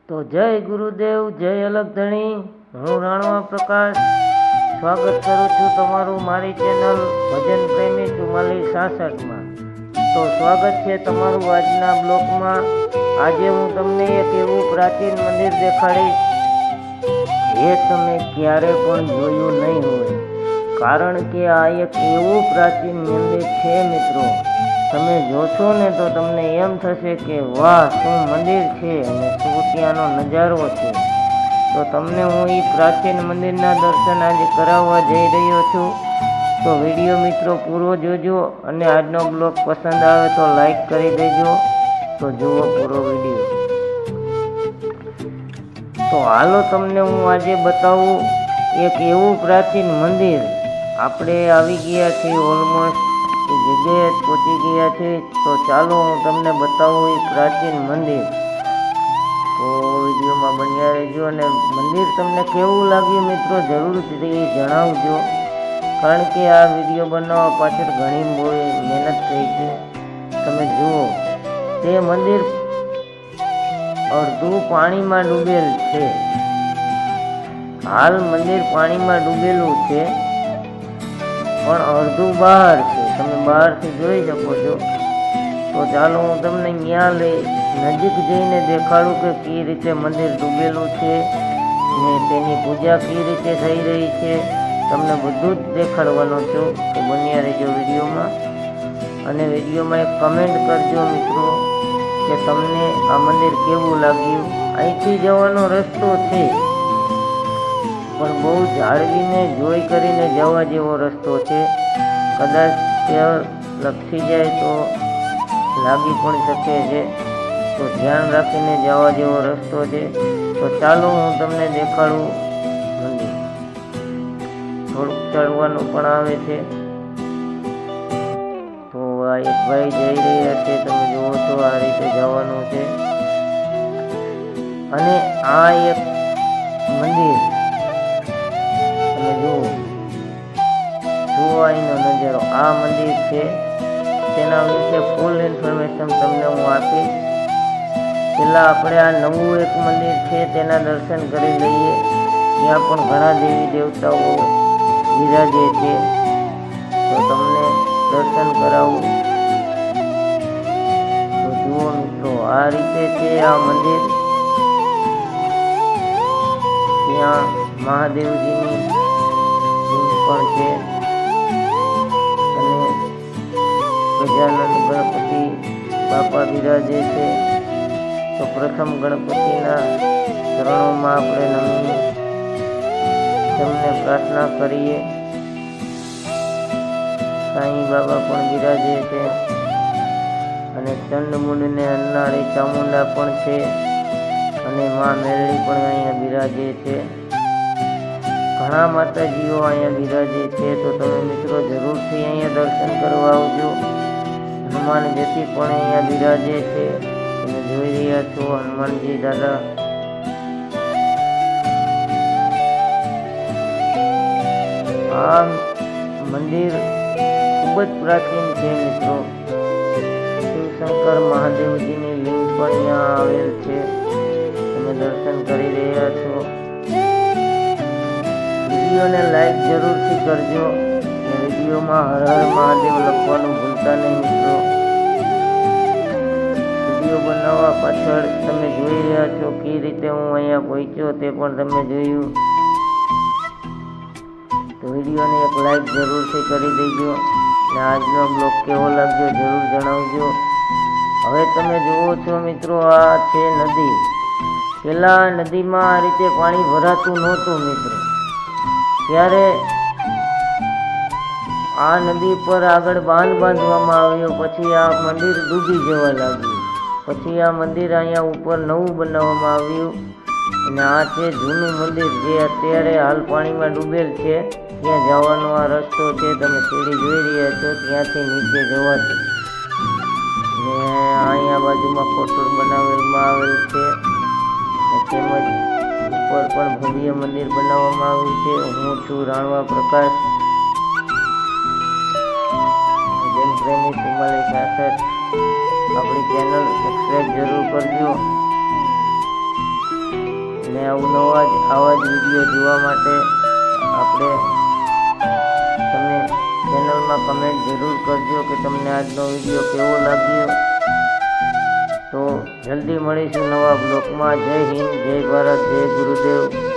તો જય ગુરુદેવ, જય અલગ ધણી. હું રાણવા પ્રકાશ સ્વાગત કરું છું તમારું મારી ચેનલ ભજન પ્રેમી 4466માં. તો સ્વાગત છે તમારું આજના બ્લોગમાં. આજે હું તમને એક એવું પ્રાચીન મંદિર દેખાડીશ જે તમે ક્યારે પણ જોયું નહીં હોય, કારણ કે આ એક એવું પ્રાચીન મંદિર છે મિત્રો. તમે જોશો ને તો તમને એમ થશે કે વાહ, શું મંદિર છે અને શું ત્યાંનો નજારો છે. તો તમને હું એ પ્રાચીન મંદિરના દર્શન આજે કરાવવા જઈ રહ્યો છું. તો વિડીયો મિત્રો પૂરો જોજો અને આજનો બ્લોગ પસંદ આવે તો લાઈક કરી દેજો. તો જુઓ પૂરો વિડીયો. તો હાલો તમને હું આજે બતાવું એક એવું પ્રાચીન મંદિર. આપણે આવી ગયા છીએ, ઓલમોસ્ટ એ જગ્યાએ પહોંચી ગયા છે. તો ચાલો હું તમને બતાવું એ પ્રાચીન મંદિર. તો વિડીયોમાં બન્યા રહેજો અને મંદિર તમને કેવું લાગ્યું મિત્રો જરૂરથી જણાવજો, કારણ કે આ વિડીયો બનાવવા પાછળ ઘણી મહેનત થઈ છે. તમે જુઓ, તે મંદિર અડધું પાણીમાં ડૂબેલ છે. હાલ મંદિર પાણીમાં ડૂબેલું છે, પણ અડધું બહાર છે. તમે બહારથી જોઈ શકો છો. તો ચાલો હું તમને ત્યાં નજીક જઈને દેખાડું કે કઈ રીતે મંદિર ડૂબેલું છે ને તેની પૂજા કઈ રીતે થઈ રહી છે. તમને બધું જ દેખાડવાનો છું. તો બન્યા રહેજો વિડીયોમાં અને વિડીયોમાં એક કમેન્ટ કરજો મિત્રો કે તમને આ મંદિર કેવું લાગ્યું. અહીંથી જવાનો રસ્તો છે, પણ બહુ જાળવીને જોઈ કરીને જવા જેવો રસ્તો છે. કદાચ તે લપસી જાય તો લાગી પણ શકે છે, તો ધ્યાન રાખીને જવા જેવો રસ્તો છે. તો ચાલો હું તમને દેખાડું મંદિર. થોડુંક ચડવાનું પણ આવે છે. તો આ એક ભાઈ જઈ રહ્યા છે, તમે જુઓ છો આ રીતે જવાનું છે. અને આ એક મંદિર તમે જુઓ અહીંનો નજારો. આ મંદિર છે, તેના વિશે ફૂલ ઇન્ફોર્મેશન તમને હું આપીશ. પહેલાં આપણે આ નવું એક મંદિર છે તેના દર્શન કરી લઈએ. ત્યાં પણ ઘણા દેવી દેવતાઓ બિરાજે છે, તો તમને દર્શન કરાવું. તો જુઓ મિત્રો, આ રીતે છે આ મંદિર. ત્યાં મહાદેવજીની લિંગ પણ છે અને ગજાનંદ ગણપતિ બાપા બિરાજે છે. તો પ્રથમ ગણપતિના ચરણોમાં આપણે નમી તેમને પ્રાર્થના કરીએ. સાંઈ બાબા પણ બિરાજે છે અને ચંડમુંડને અન્નાળી ચામુંડા પણ છે અને મા મેરડી પણ અહીંયા બિરાજે છે. ઘણા માતાજીઓ અહીંયા બિરાજે છે. તો તમે મિત્રો જરૂરથી અહીંયા દર્શન કરવા આવજો. હનુમાનજી પણ અહીંયા બિરાજે છે. તમે જોઈ રહ્યા છો હનુમાનજી દાદા. આ મંદિર ખૂબ જ પ્રાચીન છે મિત્રો. શિવશંકર મહાદેવજીની લિંગ પણ અહીંયા આવેલ છે. તમે દર્શન કરી રહ્યા છો. વિડીયોને લાઈક જરૂરથી કરજો અને વિડીયોમાં હર હર મહાદેવ લખવાનું ભૂલતા નહીં મિત્રો. વિડીયો બનાવવા પાછળ તમે જોઈ રહ્યા છો કઈ રીતે હું અહીંયા પહોંચ્યો તે પણ તમે જોયું. તો વિડીયોને એક લાઈક જરૂરથી કરી દેજો અને આજનો બ્લોગ કેવો લાગ્યો જરૂર જણાવજો. હવે તમે જુઓ છો મિત્રો, આ છે નદી. પહેલાં નદીમાં આ રીતે પાણી ભરાતું નહોતું મિત્રો. ત્યારે આ નદી પર આગળ બાંધ બાંધવામાં આવ્યો. પછી આ મંદિર ડૂબી જવા લાગ્યું. પછી આ મંદિર અહીંયા ઉપર નવું બનાવવામાં આવ્યું અને આ છે જૂનું મંદિર જે અત્યારે હાલ પાણીમાં ડૂબેલ છે. ત્યાં જવાનો આ રસ્તો છે. તમે સીડી જોઈ રહ્યા છો, ત્યાંથી નીચે જવાથી. ને અહીંયા બાજુમાં કોઠોર બનાવેલમાં આવેલ છે અને તેમજ ઉપર પણ ભવ્ય મંદિર બનાવવામાં આવ્યું છે. હું છું રાણવા પ્રકાશ, ભજન પ્રેમી 4466. આપણી ચેનલ સબસ્ક્રાઈબ જરૂર કરજો. અને આવા જ વિડીયો જોવા માટે આપણે તમે ચેનલમાં કમેન્ટ જરૂર કરજો કે તમને આજનો વિડીયો કેવો લાગ્યો. તો જલ્દી મળીશું નવા બ્લોગમાં. જય હિન્દ, જય ભારત, જય ગુરુદેવ.